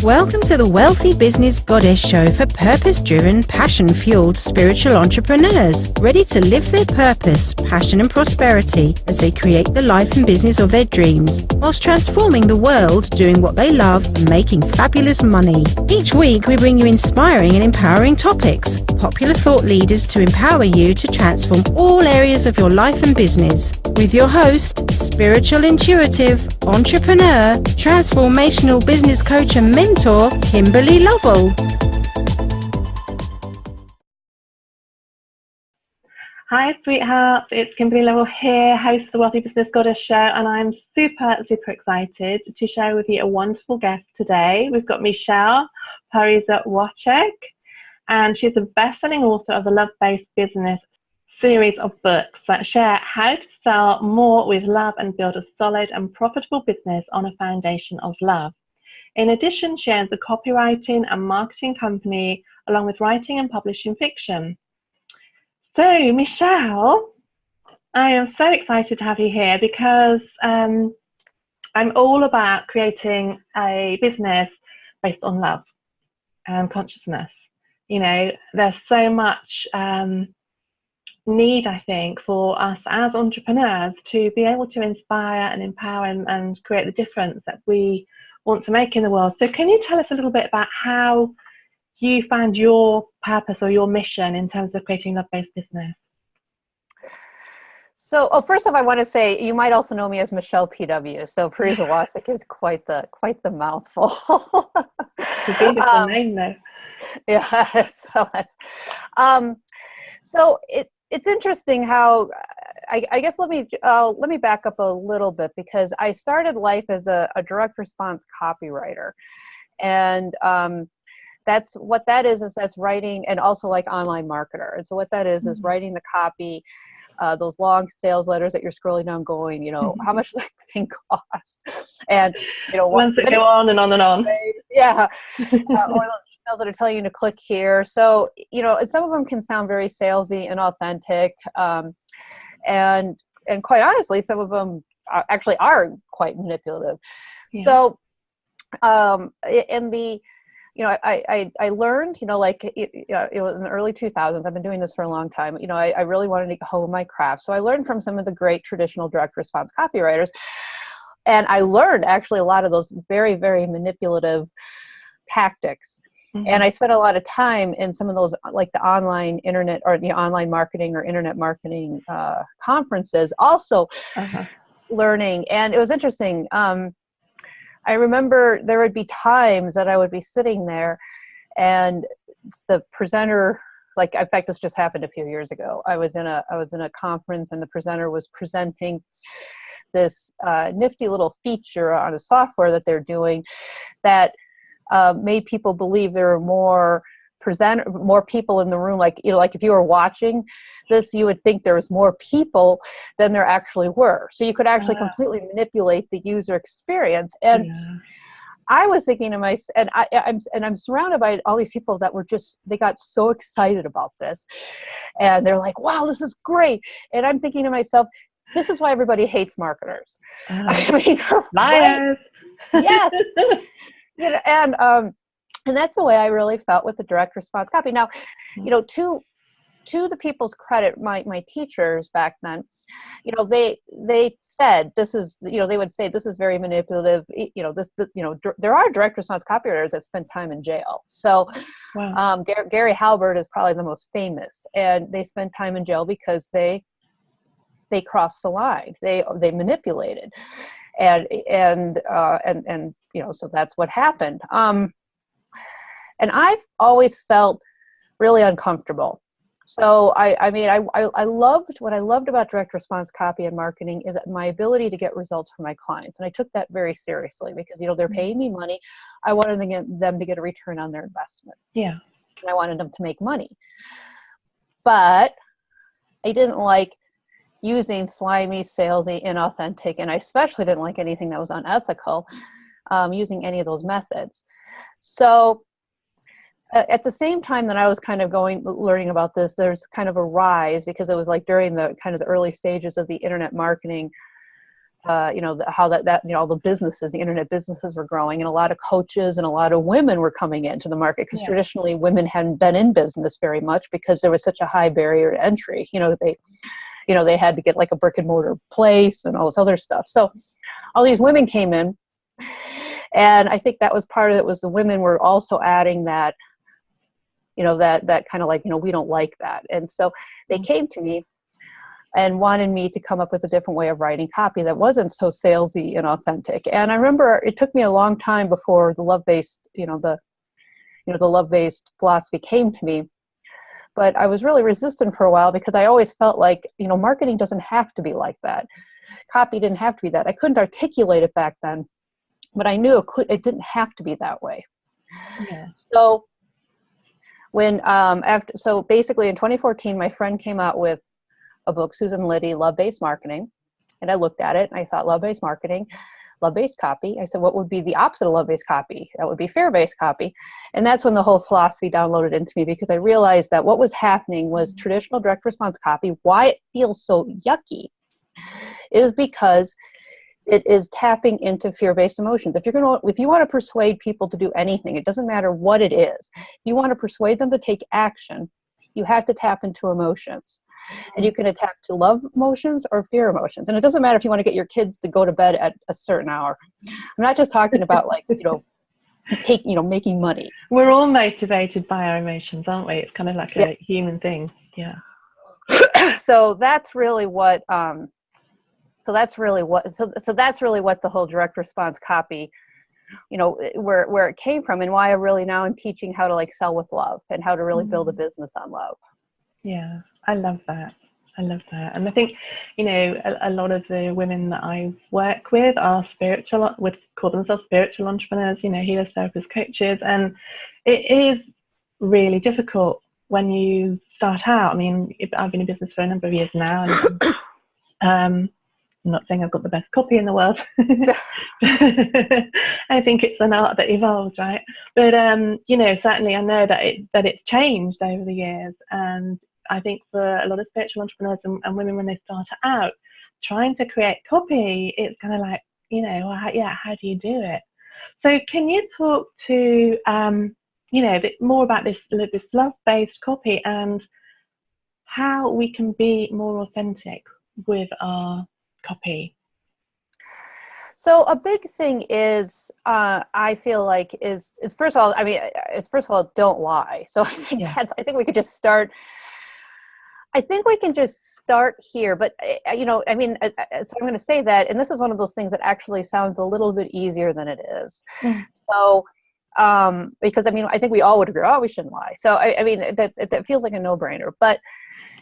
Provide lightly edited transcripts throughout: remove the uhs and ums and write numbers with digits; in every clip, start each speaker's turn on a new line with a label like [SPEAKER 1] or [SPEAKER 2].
[SPEAKER 1] Welcome to the Wealthy Business Goddess Show for purpose-driven, passion-fueled spiritual entrepreneurs ready to live their purpose, passion and prosperity as they create the life and business of their dreams whilst transforming the world, doing what they love and making fabulous money. Each week we bring you inspiring and empowering topics, popular thought leaders to empower you to transform all areas of your life and business. With your host, spiritual intuitive, entrepreneur, transformational business coach and mentor, Kimberly Lovell.
[SPEAKER 2] Hi, sweethearts. It's Kimberly Lovell here, host of the Wealthy Business Goddess Show, and I'm super excited to share with you a wonderful guest today. We've got Michelle Pariza-Wachek, and she's a best-selling author of the Love-Based Business series of books that share how to sell more with love and build a solid and profitable business on a foundation of love. In addition, she owns a copywriting and marketing company, along with writing and publishing fiction. So, Michelle, I am so excited to have you here because I'm all about creating a business based on love and consciousness. You know, there's so much need, I think, for us as entrepreneurs to be able to inspire and empower and create the difference that we want to make in the world. So can you tell us a little bit about how you found your purpose or your mission in terms of creating love-based business?
[SPEAKER 3] So, first off, I want to say you might also know me as Michelle PW. So Pariza-Wachek is quite the mouthful.
[SPEAKER 2] It's a beautiful name, though.
[SPEAKER 3] Yeah. So it's interesting how I guess let me back up a little bit, because I started life as a direct response copywriter, and that's what that is that's writing, and also like online marketer. And so what that is writing the copy, those long sales letters that you're scrolling down going, you know, how much does that thing cost? And, you know,
[SPEAKER 2] ones that go on and on and on.
[SPEAKER 3] Yeah. Or those emails that are telling you to click here. So, you know, and some of them can sound very salesy and authentic. And quite honestly, some of them actually are quite manipulative. Yeah. So, you know, I learned, you know, like it was in the early 2000s. I've been doing this for a long time. You know, I really wanted to hone my craft. So I learned from some of the great traditional direct response copywriters. And I learned actually a lot of those very, very manipulative tactics. Mm-hmm. And I spent a lot of time in some of those, like the online internet or the online marketing or internet marketing conferences, also learning. And it was interesting. I remember there would be times that I would be sitting there and the presenter, like, in fact, this just happened a few years ago. I was in a conference and the presenter was presenting this nifty little feature on a software that they're doing that made people believe there were more people in the room. Like, you know, like if you were watching this, you would think there was more people than there actually were. So you could actually completely manipulate the user experience. And I was thinking to myself, and I'm surrounded by all these people that were they got so excited about this, and they're like, "Wow, this is great!" And I'm thinking to myself, "This is why everybody hates marketers." I mean,
[SPEAKER 2] liars.
[SPEAKER 3] Right? Yes. You know, and that's the way I really felt with the direct response copy. Now, you know, to the people's credit, my teachers back then, you know, they said this is, you know, they would say this is very manipulative. You know, you know, there are direct response copywriters that spend time in jail. So, Gary Halbert is probably the most famous, and they spend time in jail because they crossed the line. They manipulated, and you know, so that's what happened. And I've always felt really uncomfortable. So I mean, I loved what I loved about direct response copy and marketing is my ability to get results for my clients. And I took that very seriously because, you know, they're paying me money. I wanted them to get a return on their investment. Yeah. And I wanted them to make money. But I didn't like using slimy, salesy, inauthentic, and I especially didn't like anything that was unethical, using any of those methods. So at the same time that I was kind of learning about this, there's kind of a rise, because it was like during the kind of the early stages of the internet marketing how that all the businesses, the internet businesses were growing, and a lot of coaches and a lot of women were coming into the market, because traditionally women hadn't been in business very much because there was such a high barrier to entry. They had to get like a brick and mortar place and all this other stuff. So all these women came in, and I think that was part of it, was the women were also adding that, that kind of like, we don't like that. And so they came to me and wanted me to come up with a different way of writing copy that wasn't so salesy and authentic. And I remember it took me a long time before the love-based, the love-based philosophy came to me. But I was really resistant for a while, because I always felt like, marketing doesn't have to be like that. Copy didn't have to be that. I couldn't articulate it back then, but I knew it didn't have to be that way.
[SPEAKER 2] Yeah.
[SPEAKER 3] So so basically in 2014, my friend came out with a book, Susan Liddy, Love-Based Marketing. And I looked at it and I thought, love-based marketing, love-based copy. I said, what would be the opposite of love-based copy? That would be fear-based copy. And that's when the whole philosophy downloaded into me, because I realized that what was happening was traditional direct response copy. Why it feels so yucky is because it is tapping into fear-based emotions. If you want to persuade people to do anything, it doesn't matter what it is. If you want to persuade them to take action, you have to tap into emotions. And you can tap to love emotions or fear emotions. And it doesn't matter if you want to get your kids to go to bed at a certain hour. I'm not just talking about like, making money.
[SPEAKER 2] We're all motivated by our emotions, aren't we? It's kind of like a human thing. Yeah.
[SPEAKER 3] So that's really what that's really what the whole direct response copy, where it came from, and why I really now am teaching how to like sell with love and how to really build a business on love.
[SPEAKER 2] Yeah, I love that. And I think, a lot of the women that I work with are call themselves spiritual entrepreneurs, healers, therapists, coaches. And it is really difficult when you start out. I mean, I've been in business for a number of years now, and I'm not saying I've got the best copy in the world. I think it's an art that evolves, right? But certainly I know that it's changed over the years. And I think for a lot of spiritual entrepreneurs and women, when they start out trying to create copy, it's kind of like, how do you do it? So can you talk to more about this love-based copy and how we can be more authentic with our copy?
[SPEAKER 3] So a big thing is, I feel like is first of all, don't lie. So I think I think we could just start. I think we can just start here, but so I'm going to say that, and this is one of those things that actually sounds a little bit easier than it is. So, because I think we all would agree, we shouldn't lie. So that feels like a no-brainer, but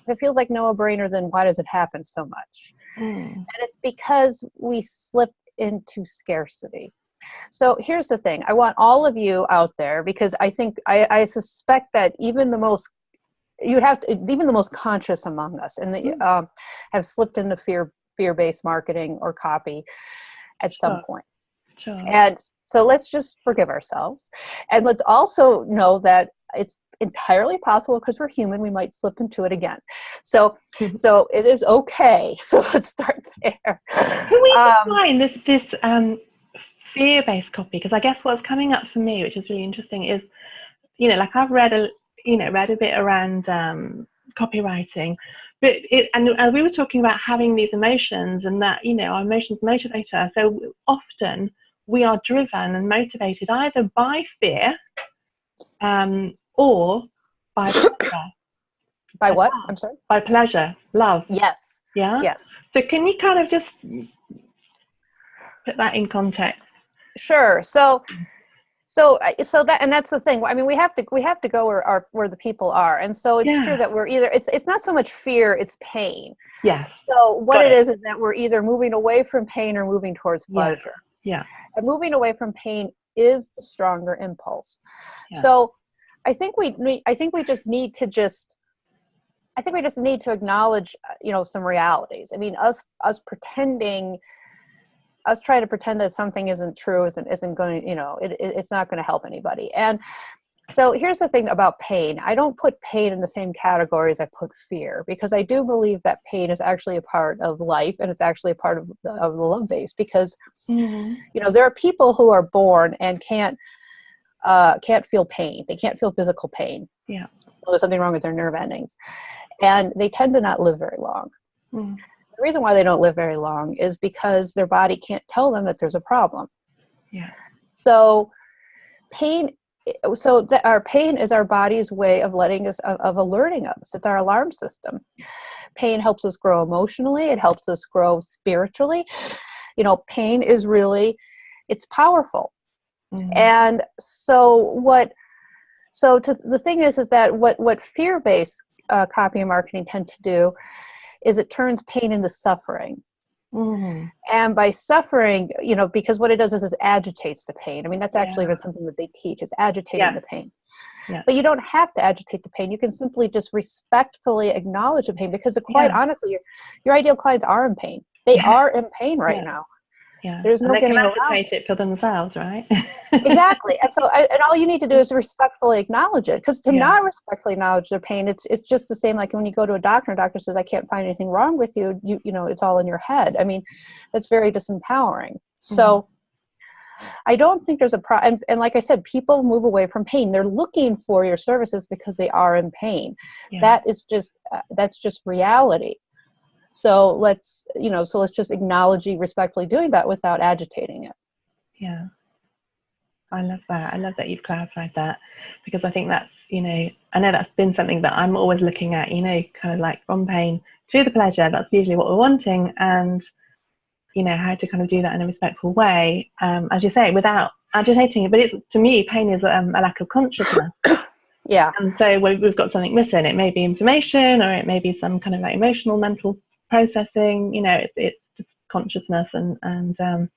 [SPEAKER 3] if it feels like no-brainer, then why does it happen so much? And it's because we slip into scarcity. So here's the thing. I want all of you out there, because I think I suspect that even the most conscious among us, and have slipped into fear-based marketing or copy at some point. Sure. And so let's just forgive ourselves, and let's also know that it's entirely possible, because we're human, we might slip into it again. So it is okay. So let's start there.
[SPEAKER 2] Can we define this fear-based copy? Because I guess what's coming up for me, which is really interesting, is like I've read a bit around copywriting, but and we were talking about having these emotions, and that our emotions motivate us. So often we are driven and motivated either by fear or by pleasure.
[SPEAKER 3] By what? I'm sorry?
[SPEAKER 2] By pleasure, love.
[SPEAKER 3] Yes.
[SPEAKER 2] Yeah?
[SPEAKER 3] Yes.
[SPEAKER 2] So can you kind of just put that in context?
[SPEAKER 3] Sure. So that, and that's the thing. I mean, we have to go where the people are. And so it's true that we're either, it's not so much fear, it's pain.
[SPEAKER 2] Yeah.
[SPEAKER 3] So what it is that we're either moving away from pain or moving towards pleasure.
[SPEAKER 2] Yeah.
[SPEAKER 3] And moving away from pain is the stronger impulse. Yeah. So I think we just need to acknowledge, some realities. I mean, us trying to pretend that something isn't true isn't going to, it's not going to help anybody. And So here's the thing about pain. I don't put pain in the same category as I put fear, because I do believe that pain is actually a part of life, and it's actually a part of the love base, because, there are people who are born and can't feel pain. They can't feel physical pain.
[SPEAKER 2] Yeah.
[SPEAKER 3] Well, there's something wrong with their nerve endings. And they tend to not live very long. The reason why they don't live very long is because their body can't tell them that there's a problem.
[SPEAKER 2] Yeah.
[SPEAKER 3] So our pain is our body's way of of alerting us. It's our alarm system. Pain helps us grow emotionally. It helps us grow spiritually. Pain is it's powerful. And the thing is that what fear-based copy and marketing tend to do is it turns pain into suffering. And by suffering, because what it does is agitates the pain. I mean, that's actually even something that they teach. It's agitating the pain. Yeah. But you don't have to agitate the pain. You can simply just respectfully acknowledge the pain, because quite honestly, your ideal clients are in pain. They are in pain right now.
[SPEAKER 2] Yeah.
[SPEAKER 3] There's no getting around.
[SPEAKER 2] They can agitate it for themselves, right?
[SPEAKER 3] Exactly. And and all you need to do is respectfully acknowledge it. Because to not respectfully acknowledge their pain, it's just the same like when you go to a doctor and a doctor says, I can't find anything wrong with you. You it's all in your head. I mean, that's very disempowering. So I don't think there's a problem. And like I said, people move away from pain. They're looking for your services because they are in pain. Yeah. That's just reality. So let's just acknowledge you respectfully doing that without agitating it.
[SPEAKER 2] Yeah. I love that. I love that you've clarified that, because I think that's, I know that's been something that I'm always looking at, kind of like from pain to the pleasure. That's usually what we're wanting, and, how to kind of do that in a respectful way, as you say, without agitating it. But to me, pain is a lack of consciousness.
[SPEAKER 3] Yeah.
[SPEAKER 2] And so we've got something missing. It may be information, or it may be some kind of like emotional, mental processing. It's just consciousness, and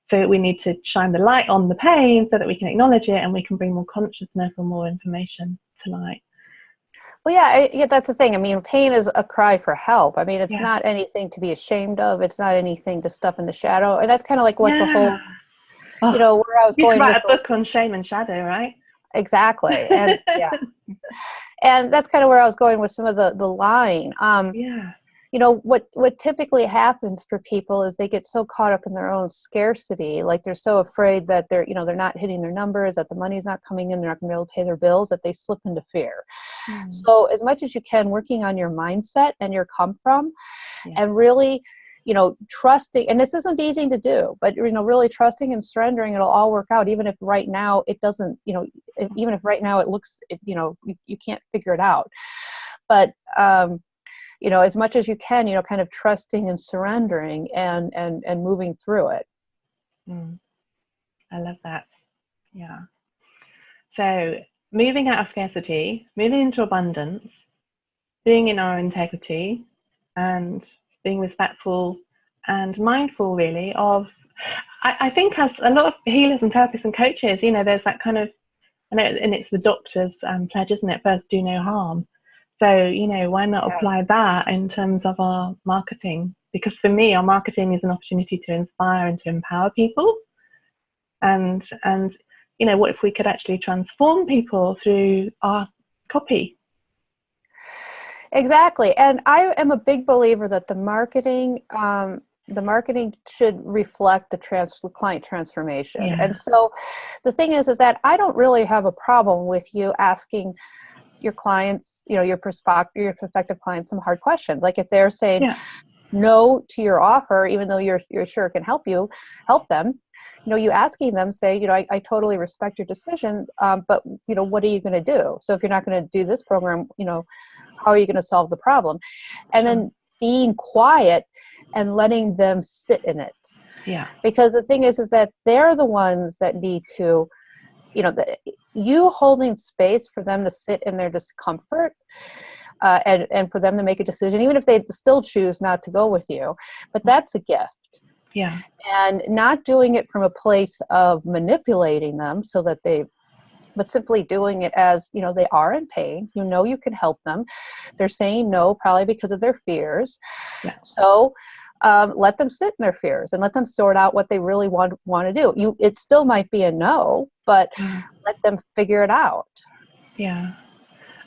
[SPEAKER 2] so we need to shine the light on the pain so that we can acknowledge it, and we can bring more consciousness or more information to light.
[SPEAKER 3] Well, yeah, that's the thing. I mean, pain is a cry for help. I mean, it's not anything to be ashamed of. It's not anything to stuff in the shadow. And that's kind of like what the whole, where I was going.
[SPEAKER 2] You could write a book on shame and shadow, right?
[SPEAKER 3] Exactly. And and that's kind of where I was going with some of the lying. What typically happens for people is they get so caught up in their own scarcity, like they're so afraid that they're not hitting their numbers, that the money's not coming in, they're not going to be able to pay their bills, that they slip into fear. So as much as you can, working on your mindset and your come from, and really, trusting, and this isn't easy to do, but really trusting and surrendering, it'll all work out, even if right now it doesn't, even if right now it looks, you can't figure it out. But as much as you can, kind of trusting and surrendering and moving through it.
[SPEAKER 2] I love that. Yeah. So moving out of scarcity, moving into abundance, being in our integrity, and being respectful and mindful, really, of, I think as a lot of healers and therapists and coaches, there's that kind of, I know, and it's the doctor's pledge, isn't it? First, do no harm. So, why not apply that in terms of our marketing? Because for me, our marketing is an opportunity to inspire and to empower people. And what if we could actually transform people through our copy?
[SPEAKER 3] Exactly. And I am a big believer that the marketing should reflect the client transformation. Yeah. And so the thing is that I don't really have a problem with you asking your clients, your prospective clients, some hard questions. Like if they're saying no to your offer, even though you're sure it can help them, you asking them, say, I totally respect your decision, but what are you going to do? So if you're not going to do this program, how are you going to solve the problem? And then being quiet and letting them sit in it.
[SPEAKER 2] Yeah.
[SPEAKER 3] Because the thing is that they're the ones that need to, you holding space for them to sit in their discomfort, and for them to make a decision, even if they still choose not to go with you, but that's a gift.
[SPEAKER 2] Yeah.
[SPEAKER 3] And not doing it from a place of manipulating them but simply doing it as, they are in pain, you can help them. They're saying no, probably because of their fears. Yeah. So let them sit in their fears and let them sort out what they really want to do. It still might be a no, but let them figure it out.
[SPEAKER 2] Yeah.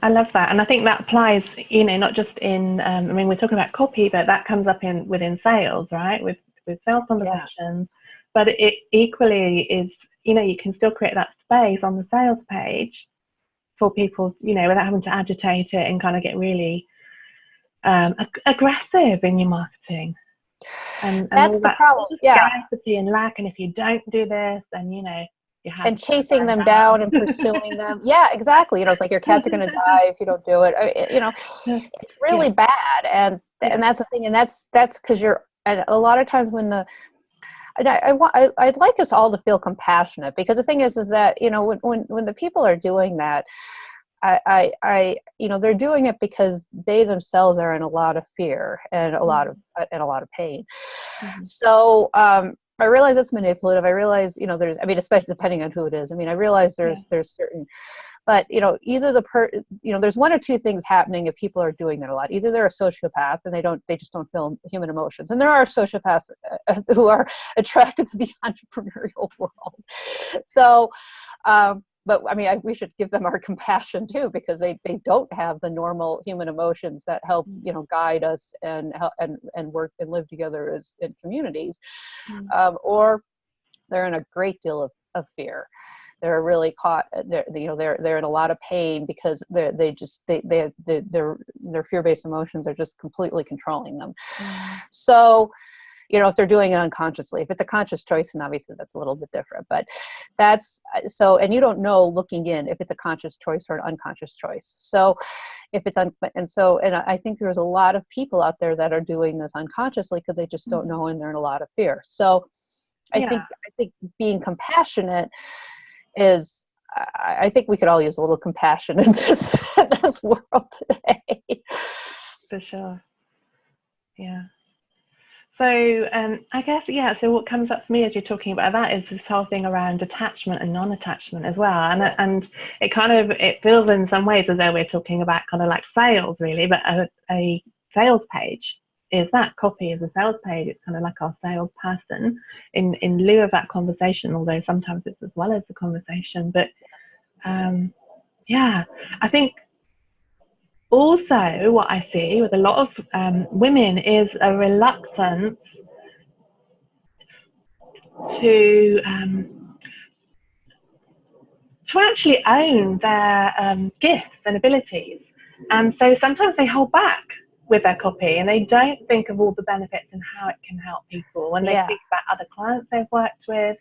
[SPEAKER 2] I love that. And I think that applies, not just in, we're talking about copy, but that comes up within sales, right? With sales conversations.
[SPEAKER 3] Yes.
[SPEAKER 2] But it equally is, you can still create that space on the sales page for people, without having to agitate it and kind of get really aggressive in your marketing. And
[SPEAKER 3] that's
[SPEAKER 2] all
[SPEAKER 3] the
[SPEAKER 2] that
[SPEAKER 3] problem. Yeah.
[SPEAKER 2] scarcity and lack. And if you don't do this, then, you have
[SPEAKER 3] and chasing them down and pursuing them. Yeah, exactly. It's like your cats are going to die if you don't do it. It's really bad. And that's the thing. And that's because and a lot of times when I'd like us all to feel compassionate, because the thing is that, when the people are doing that, they're doing it because they themselves are in a lot of fear and a lot of pain.
[SPEAKER 2] Mm-hmm.
[SPEAKER 3] So, I realize it's manipulative. I realize, especially depending on who it is. I realize there's certain, but either there's one or two things happening if people are doing that a lot. Either they're a sociopath and they just don't feel human emotions. And there are sociopaths who are attracted to the entrepreneurial world. So, but we should give them our compassion too, because they don't have the normal human emotions that help, guide us and help and work and live together as in communities, or they're in a great deal of fear. They're really caught. They're in a lot of pain because their fear-based emotions are just completely controlling them. So, if they're doing it unconsciously. If it's a conscious choice, and obviously that's a little bit different, but that's so, and you don't know looking in if it's a conscious choice or an unconscious choice. So if it's, and I think there's a lot of people out there that are doing this unconsciously because they just don't know, and they're in a lot of fear. So I think being compassionate is, I think we could all use a little compassion in this world today.
[SPEAKER 2] For sure. Yeah. So I guess, so what comes up for me as you're talking about that is this whole thing around attachment and non-attachment as well. And
[SPEAKER 3] Yes.
[SPEAKER 2] And it feels in some ways as though we're talking about kind of like sales really, but a sales page is that. Copy is a sales page. It's kind of like our salesperson in lieu of that conversation, although sometimes it's as well as the conversation. But I think also what I see with a lot of women is a reluctance to actually own their gifts and abilities. And so sometimes they hold back with their copy and they don't think of all the benefits and how it can help people when they speak about other clients they've worked with.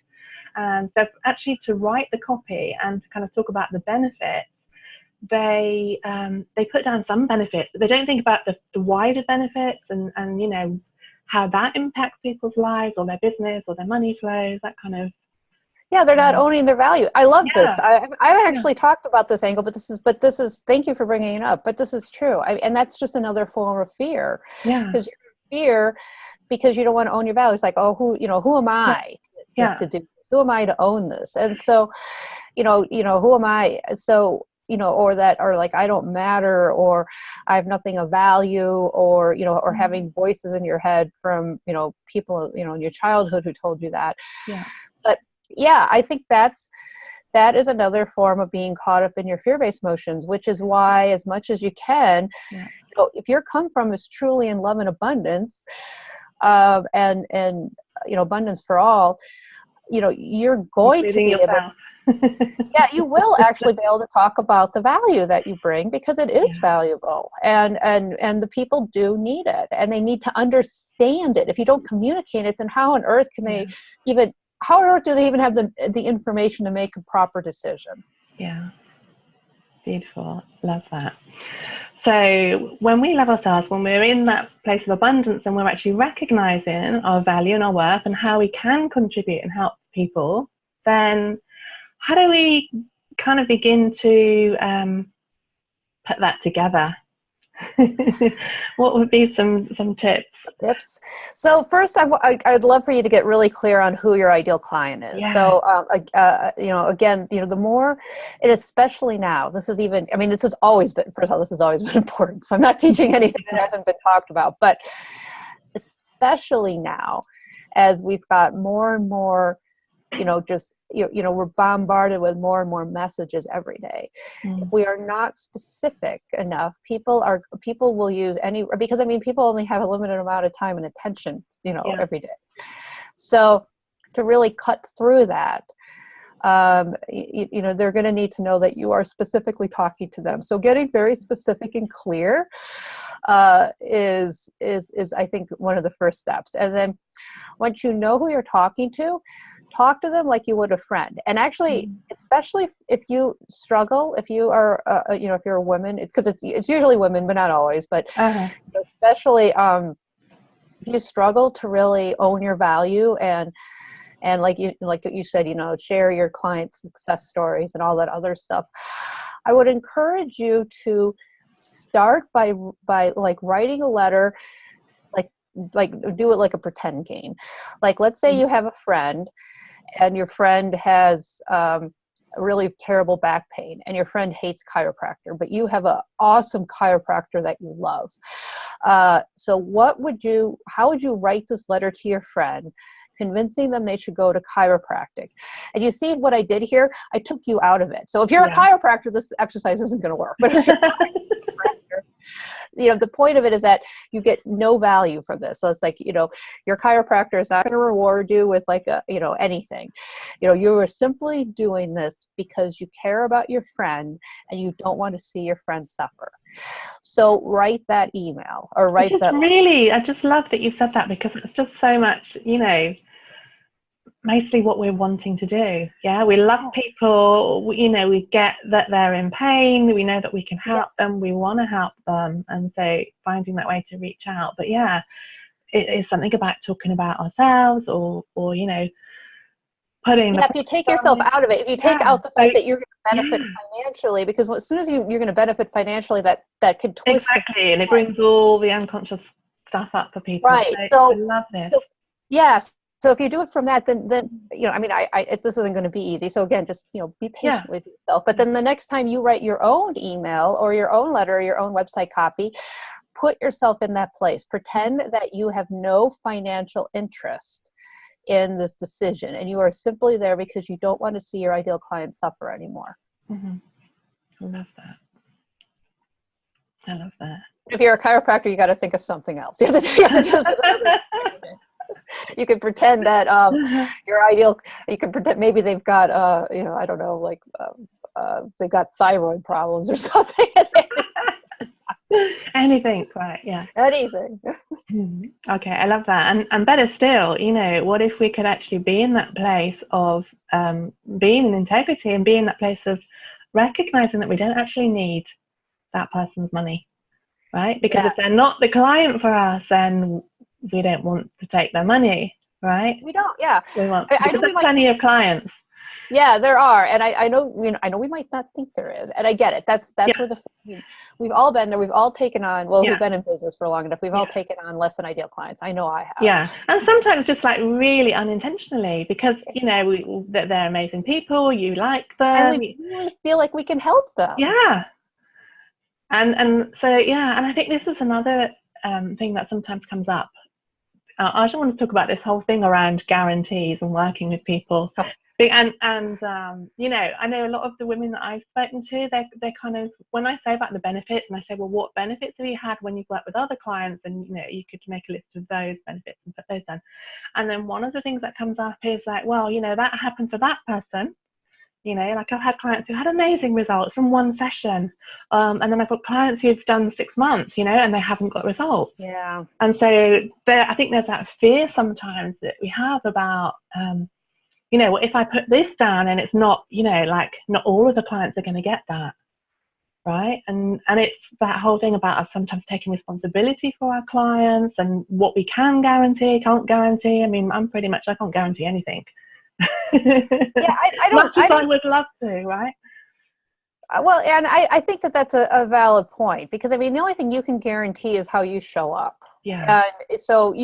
[SPEAKER 2] And so actually to write the copy and to kind of talk about the benefits, they put down some benefits, but they don't think about the wider benefits and how that impacts people's lives or their business or their money flows, that kind of.
[SPEAKER 3] Yeah, they're not owning their value. I love this. I haven't actually talked about this angle, but this is, thank you for bringing it up, but this is true. And that's just another form of fear. Yeah. Because you're in fear because you don't want to own your value. It's like, oh, who am I to do this? Who am I to own this? And so, who am I? So, or like, I don't matter, or I have nothing of value, or, or having voices in your head from, people, in your childhood who told you that. Yeah. But yeah, I think that is another form of being caught up in your fear-based emotions, which is why, as much as you can, if your come from is truly in love and abundance, and abundance for all, you're going to be able. You will actually be able to talk about the value that you bring, because it is valuable, and the people do need it, and they need to understand it. If you don't communicate it, then how on earth can they even? How on earth do they even have the information to make a proper decision? Yeah,
[SPEAKER 2] beautiful. Love that. So when we love ourselves, when we're in that place of abundance and we're actually recognizing our value and our worth and how we can contribute and help people, then how do we kind of begin to put that together? What would be some tips?
[SPEAKER 3] So first, I'd love for you to get really clear on who your ideal client is. So again, the more, and especially now, this has always been, first of all, this has always been important. So I'm not teaching anything that hasn't been talked about, but especially now, as we've got more and more just, we're bombarded with more and more messages every day. If we are not specific enough, people will use because people only have a limited amount of time and attention, every day. So to really cut through that, they're going to need to know that you are specifically talking to them. So getting very specific and clear is I think one of the first steps. And then once you know who you're talking to, talk to them like you would a friend. And actually, especially if you struggle, if you are, if you're a woman, because it's usually women, but not always. But especially if you struggle to really own your value and like you said, share your clients' success stories and all that other stuff, I would encourage you to start by like writing a letter, like do it like a pretend game. Like, let's say you have a friend and your friend has really terrible back pain and your friend hates chiropractor, but you have an awesome chiropractor that you love. So how would you write this letter to your friend, convincing them they should go to chiropractic? And you see what I did here? I took you out of it. So if you're a chiropractor, this exercise isn't going to work. But if you're the point of it is that you get no value from this. So it's like, your chiropractor is not going to reward you with like anything. You are simply doing this because you care about your friend and you don't want to see your friend suffer. So write that email or write that.
[SPEAKER 2] Really, I just love that you said that, because it's just so much, mostly what we're wanting to do. Yeah, we love people, we get that they're in pain, we know that we can help them, we want to help them, and so finding that way to reach out. But it is something about talking about ourselves or putting
[SPEAKER 3] if you take yourself out of it, if you take out the fact that you're going to benefit financially, because as soon as you're going to benefit financially, that could twist
[SPEAKER 2] and it brings all the unconscious stuff up for people.
[SPEAKER 3] Right.
[SPEAKER 2] So I love this.
[SPEAKER 3] So if you do it from that, then this isn't going to be easy. So again, just be patient with yourself. But then the next time you write your own email or your own letter or your own website copy, put yourself in that place. Pretend that you have no financial interest in this decision, and you are simply there because you don't want to see your ideal client suffer anymore.
[SPEAKER 2] I love that.
[SPEAKER 3] If you're a chiropractor, you got to think of something else. You have to do this. You can pretend that your ideal. You can pretend maybe they've got I don't know, like they've got thyroid problems or something.
[SPEAKER 2] Anything, right? Yeah.
[SPEAKER 3] Anything.
[SPEAKER 2] Okay, I love that. And better still, what if we could actually be in that place of being in integrity and be in that place of recognizing that we don't actually need that person's money, right? Because if they're not the client for us, then we don't want to take their money, right?
[SPEAKER 3] We don't. Yeah.
[SPEAKER 2] We want. I know there's plenty of clients.
[SPEAKER 3] Yeah, there are, and I know we might not think there is, and I get it. That's where we've all been there. We've all taken on. Well, we've been in business for long enough. We've all taken on less than ideal clients. I know I have.
[SPEAKER 2] Yeah, and sometimes just like really unintentionally, because that they're amazing people. You like them,
[SPEAKER 3] and we really feel like we can help them.
[SPEAKER 2] Yeah, and so and I think this is another thing that sometimes comes up. I just want to talk about this whole thing around guarantees and working with people. And I know a lot of the women that I've spoken to, they're kind of, when I say about the benefits, and I say, well, what benefits have you had when you've worked with other clients? And, you could make a list of those benefits and put those down. And then one of the things that comes up is like, well, that happened for that person. Like I've had clients who had amazing results from one session. And then I've got clients who've done 6 months, and they haven't got results.
[SPEAKER 3] Yeah.
[SPEAKER 2] And so I think there's that fear sometimes that we have about, if I put this down and it's not, like not all of the clients are going to get that, right? And it's that whole thing about us sometimes taking responsibility for our clients and what we can guarantee, can't guarantee. I mean, I can't guarantee anything. I would love to, right?
[SPEAKER 3] Well, and I think that's a valid point, because the only thing you can guarantee is how you show up.
[SPEAKER 2] Yeah.
[SPEAKER 3] So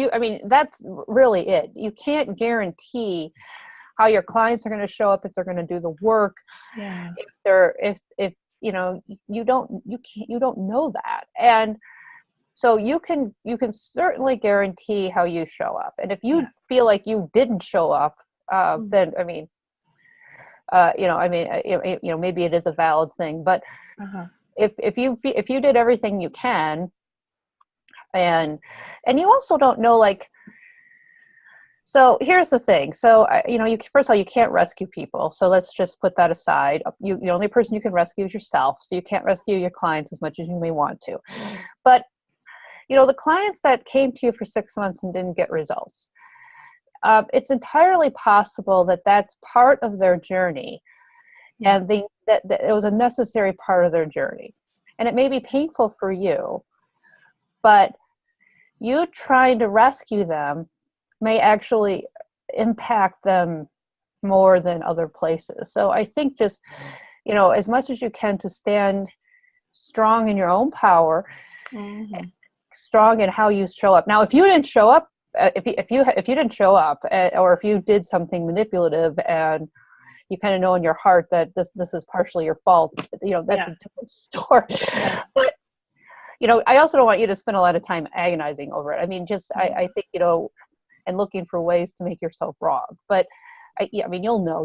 [SPEAKER 3] that's really it. You can't guarantee how your clients are going to show up, if they're going to do the work.
[SPEAKER 2] Yeah.
[SPEAKER 3] If you don't know that. And so you can certainly guarantee how you show up. And if you feel like you didn't show up then I mean, maybe it is a valid thing. But if you did everything you can, and you also don't know, like, so here's the thing. So, first of all, you can't rescue people. So let's just put that aside. The only person you can rescue is yourself. So you can't rescue your clients as much as you may want to. But, the clients that came to you for 6 months and didn't get results, it's entirely possible that that's part of their journey. And that it was a necessary part of their journey. And it may be painful for you, but you trying to rescue them may actually impact them more than other places. So I think just, as much as you can, to stand strong in your own power, strong in how you show up. Now, if you didn't show up, if you didn't show up, or if you did something manipulative and you kind of know in your heart that this is partially your fault, that's a different story. But, I also don't want you to spend a lot of time agonizing over it. I mean, just, I think, and looking for ways to make yourself wrong. But you'll know,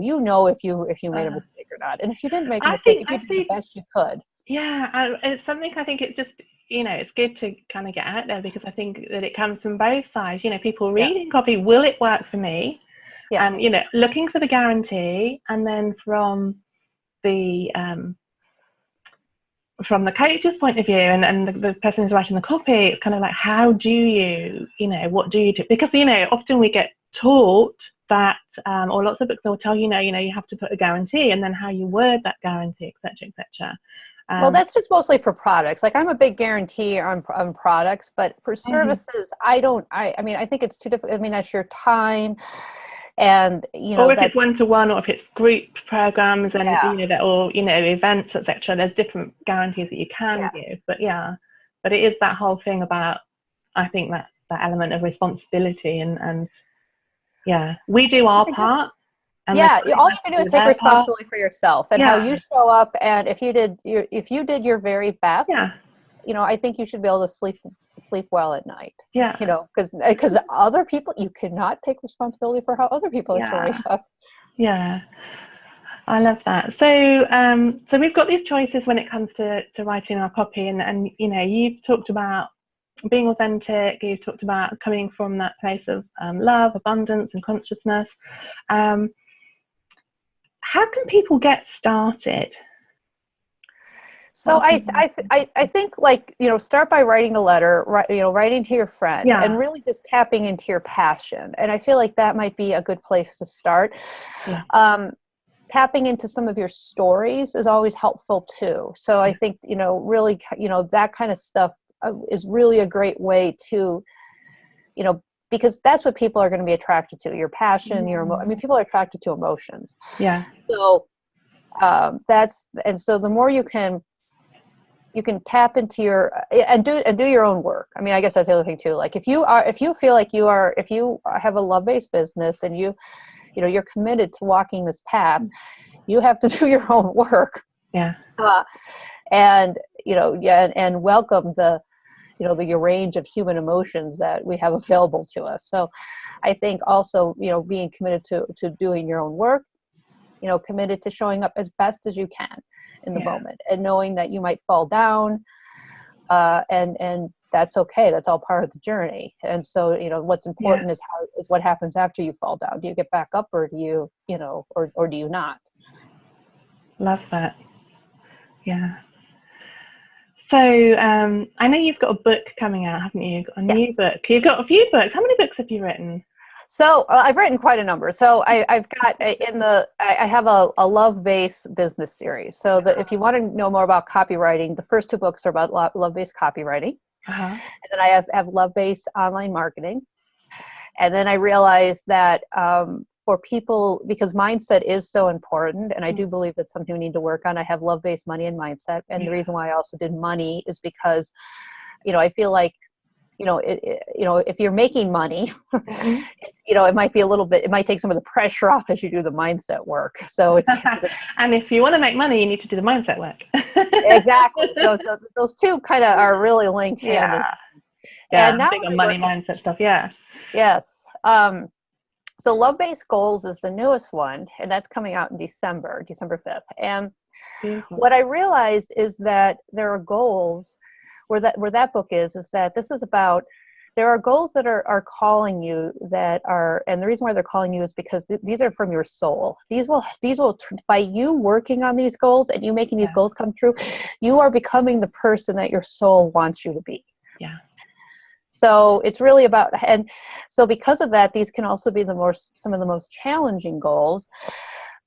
[SPEAKER 3] if you made a mistake or not. And if you didn't make a mistake, if you did the best you could.
[SPEAKER 2] Yeah, it's something I think it's just, it's good to kind of get out there, because I think that it comes from both sides. People reading copy, will it work for me?
[SPEAKER 3] Yes.
[SPEAKER 2] And, looking for the guarantee, and then from the coach's point of view, and the person who's writing the copy, it's kind of like, how do you, what do you do? Because, often we get taught that, or lots of books will tell you have to put a guarantee, and then how you word that guarantee, etc., etc.
[SPEAKER 3] Well, that's just mostly for products. Like, I'm a big guarantee on products, but for services, I think it's too difficult. I mean, that's your time. And
[SPEAKER 2] or if it's one-to-one, or if it's group programs, and that, or events, etc. There's different guarantees that you can give, but it is that whole thing about, I think, that element of responsibility, and we do our part.
[SPEAKER 3] And all you can do is take responsibility for yourself and how you show up. And if you did your very best, I think you should be able to sleep well at night.
[SPEAKER 2] Yeah.
[SPEAKER 3] Because other people, you cannot take responsibility for how other people are showing up.
[SPEAKER 2] Yeah. I love that. So we've got these choices when it comes to writing our copy, and you've talked about being authentic. You've talked about coming from that place of love, abundance, and consciousness. How can people get started?
[SPEAKER 3] So I think, like, start by writing a letter, writing to your friend, and really just tapping into your passion. And I feel like that might be a good place to start. Yeah. Tapping into some of your stories is always helpful too. So I think, really, that kind of stuff is really a great way to, because that's what people are going to be attracted to, your passion, people are attracted to emotions.
[SPEAKER 2] Yeah.
[SPEAKER 3] So so the more you can tap into your, and do your own work. I mean, I guess that's the other thing too. Like, if you have a love-based business, and you're committed to walking this path, you have to do your own work.
[SPEAKER 2] Yeah.
[SPEAKER 3] And welcome the range of human emotions that we have available to us. So I think also, being committed to doing your own work, committed to showing up as best as you can in the moment, and knowing that you might fall down, and that's okay. That's all part of the journey. And so, what's important is what happens after you fall down. Do you get back up, or do you, or do you not?
[SPEAKER 2] Love that. Yeah. So I know you've got a book coming out, haven't you? A new book. You've got a few books. How many books have you written?
[SPEAKER 3] So I've written quite a number. So I've got I have a love-based business series. So if you want to know more about copywriting, the first 2 books are about love-based copywriting. And then I have love-based online marketing. And then I realized that for people, because mindset is so important, and I do believe that's something we need to work on, I have love-based money and mindset. And the reason why I also did money is because, I feel like, if you're making money, it's, it might be it might take some of the pressure off as you do the mindset work. So it's
[SPEAKER 2] and if you want to make money, you need to do the mindset work.
[SPEAKER 3] Exactly. So those two kind of are really linked.
[SPEAKER 2] Yeah.
[SPEAKER 3] And now
[SPEAKER 2] big on money mindset stuff. Yeah.
[SPEAKER 3] Yes. So Love-Based Goals is the newest one, and that's coming out in December 5th. And
[SPEAKER 2] Beautiful.
[SPEAKER 3] what I realized is that there are goals where that book is that this is about, there are goals that are calling you that are, and the reason why they're calling you is because these are from your soul. These will by you working on these goals and you making these goals come true, you are becoming the person that your soul wants you to be.
[SPEAKER 2] Yeah.
[SPEAKER 3] So it's really about, and so because of that, these can also be some of the most challenging goals.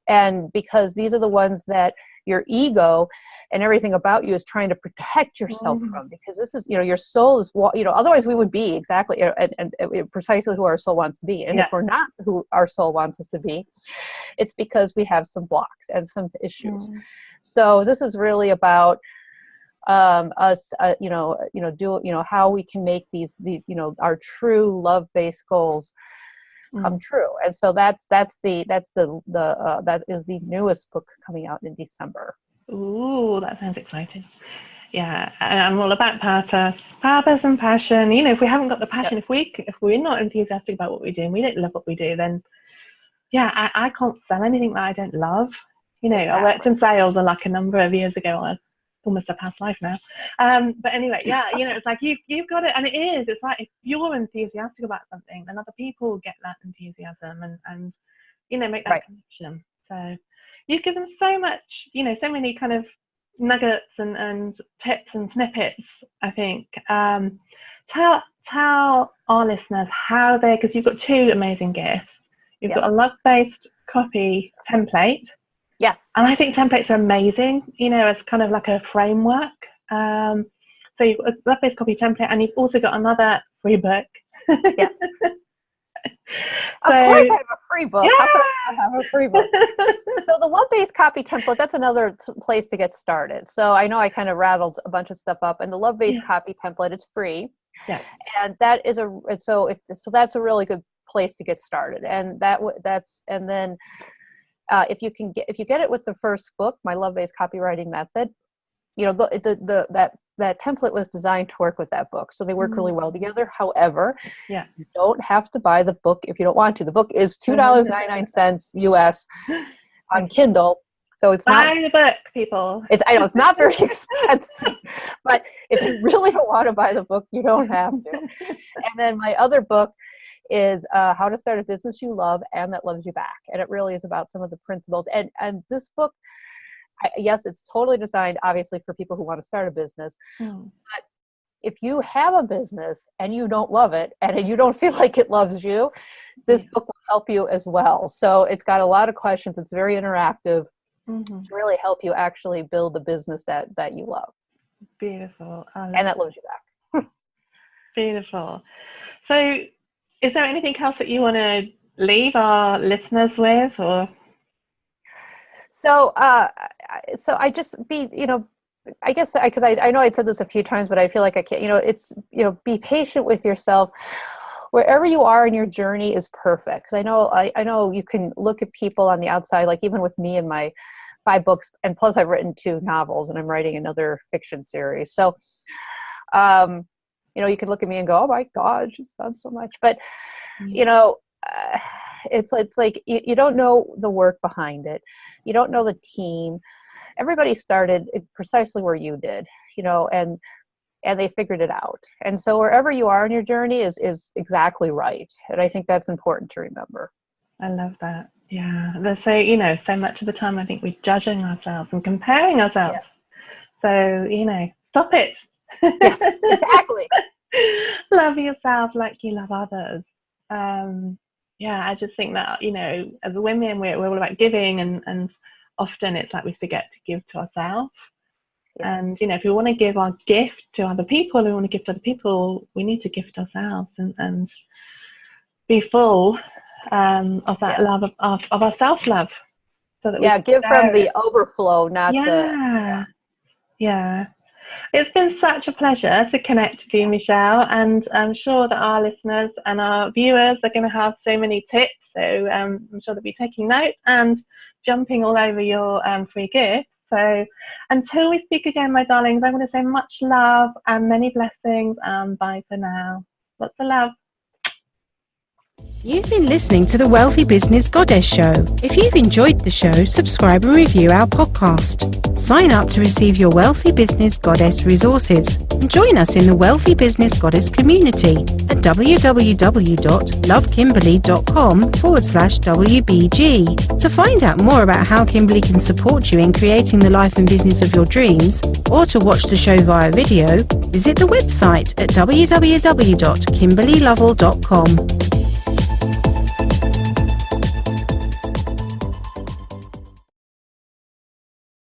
[SPEAKER 3] And because these are the ones that your ego and everything about you is trying to protect yourself from, because this is, your soul is, otherwise we would be exactly and precisely who our soul wants to be. And if we're not who our soul wants us to be, it's because we have some blocks and some issues. So this is really about us, how we can make our true love-based goals come true. And so that is the newest book coming out in December.
[SPEAKER 2] Ooh, that sounds exciting. Yeah, and I'm all about purpose and passion. If we haven't got the passion, if we're not enthusiastic about what we do and we don't love what we do, then I can't sell anything that I don't love. Exactly. I worked in sales like a number of years ago. Almost a past life now. But anyway, it's like you've got it, and it is. It's like if you're enthusiastic about something, then other people get that enthusiasm and make that connection. So you give them so much, so many kind of nuggets and tips and snippets. I think tell our listeners how because you've got two amazing gifts. You've got a love-based copy template.
[SPEAKER 3] Yes.
[SPEAKER 2] And I think templates are amazing, as kind of like a framework. So you've got a love-based copy template, and you've also got another free book.
[SPEAKER 3] Yes. Of course I have a free book. How could I not have a free book? So the love-based copy template, that's another place to get started. So I know I kind of rattled a bunch of stuff up, and the love-based copy template, it's free.
[SPEAKER 2] Yeah.
[SPEAKER 3] And that is that's a really good place to get started. And if you get it with the first book, My Love-Based Copywriting Method, that template was designed to work with that book. So they work really well together. However, you don't have to buy the book if you don't want to. The book is $2.99 US on Kindle. So it's not
[SPEAKER 2] buy the book, people.
[SPEAKER 3] I know it's not very expensive, but if you really don't want to buy the book, you don't have to. And then my other book is How to Start a Business You Love and That Loves You Back. And it really is about some of the principles. And this book, yes, it's totally designed, obviously, for people who want to start a business. But if you have a business and you don't love it and you don't feel like it loves you, this book will help you as well. So it's got a lot of questions. It's very interactive to really help you actually build a business that you love.
[SPEAKER 2] Beautiful.
[SPEAKER 3] And that loves you back.
[SPEAKER 2] Beautiful. So is there anything else that you want to leave our listeners with, or?
[SPEAKER 3] So I just I guess because I know I'd said this a few times, but I feel like I can't. It's be patient with yourself. Wherever you are in your journey is perfect. Because I know you can look at people on the outside, like even with me and my 5 books, and plus I've written 2 novels, and I'm writing another fiction series. So, you could look at me and go, "Oh my God, she's done so much," but it's like you don't know the work behind it. You don't know the team. Everybody started precisely where you did, and they figured it out. And so wherever you are in your journey is exactly right. And I think that's important to remember.
[SPEAKER 2] I love that. Yeah. There's so much of the time I think we're judging ourselves and comparing ourselves.
[SPEAKER 3] Yes.
[SPEAKER 2] So, stop it.
[SPEAKER 3] Yes, exactly.
[SPEAKER 2] Love yourself like you love others. I just think that, as women, we're all about giving, and often it's like we forget to give to ourselves. Yes. And, if we want to give our gift to other people, we want to give to other people, we need to gift ourselves and be full of that love, of our self-love. So that
[SPEAKER 3] give from the overflow, not
[SPEAKER 2] Yeah. It's been such a pleasure to connect with you, Michelle, and I'm sure that our listeners and our viewers are going to have so many tips. So I'm sure they'll be taking notes and jumping all over your free gift. So until we speak again, my darlings, I want to say much love and many blessings, and bye for now. Lots of love.
[SPEAKER 1] You've been listening to the Wealthy Business Goddess Show. If you've enjoyed the show, subscribe and review our podcast. Sign up to receive your Wealthy Business Goddess resources and join us in the Wealthy Business Goddess community at www.lovekimberly.com/WBG. To find out more about how Kimberly can support you in creating the life and business of your dreams, or to watch the show via video, visit the website at www.kimberlylovell.com.